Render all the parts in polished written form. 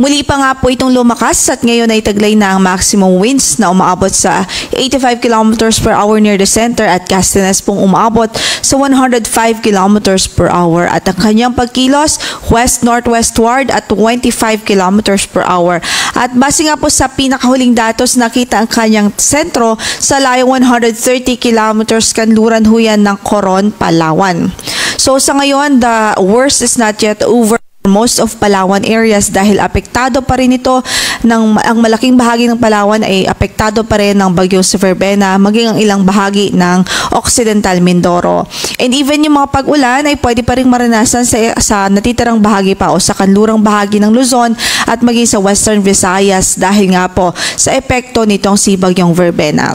Muli pa nga po itong lumakas at ngayon ay taglay na ang maximum winds na umaabot sa 85 kilometers per hour near the center at Castanes pong umaabot sa 105 kilometers per hour at ang kanyang pagkilos west-northwestward at 25 kilometers per hour. At base nga po sa pinakahuling datos, nakita ang kanyang sentro sa layong 130 kilometers kanluran ho yan ng Coron, Palawan. So sa ngayon, the worst is not yet over. Most of Palawan areas dahil apektado pa rin ito ang malaking bahagi ng Palawan ay apektado pa rin ng bagyong si Verbena maging ang ilang bahagi ng Occidental Mindoro. And even yung mga pag-ulan ay pwede pa rin maranasan sa natitirang bahagi pa o sa kanlurang bahagi ng Luzon at maging sa Western Visayas dahil nga po sa epekto nitong si bagyong Verbena.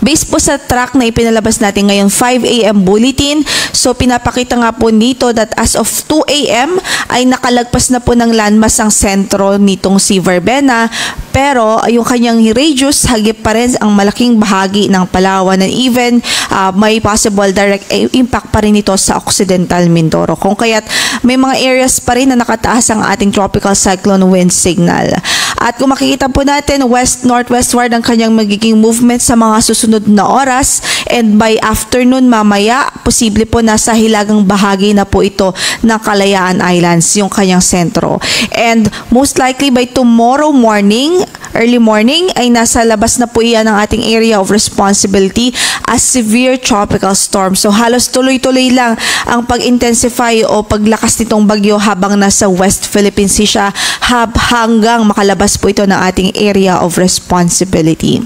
Based po sa track na ipinalabas natin ngayon 5 AM bulletin, so pinapakita nga po nito that as of 2 AM ay nakalagpas na po ng landmass ang sentro nitong si Verbena, pero yung kanyang radius hagip pa rin ang malaking bahagi ng Palawan and even may possible direct impact pa rin ito sa Occidental Mindoro. Kung kaya't may mga areas pa rin na nakataas ang ating tropical cyclone wind signal. At kung makikita po natin, west-northwestward ang kanyang magiging movement sa mga susunod na oras and by afternoon mamaya, posible po nasa hilagang bahagi na po ito ng Kalayaan Islands, yung kanyang sentro. And most likely by tomorrow morning, early morning, ay nasa labas na po iyan ng ating area of responsibility as severe tropical storm. So halos tuloy-tuloy lang ang pag-intensify o paglakas nitong bagyo habang nasa West Philippine Sea siya hanggang makalabas po ito ng ating area of responsibility.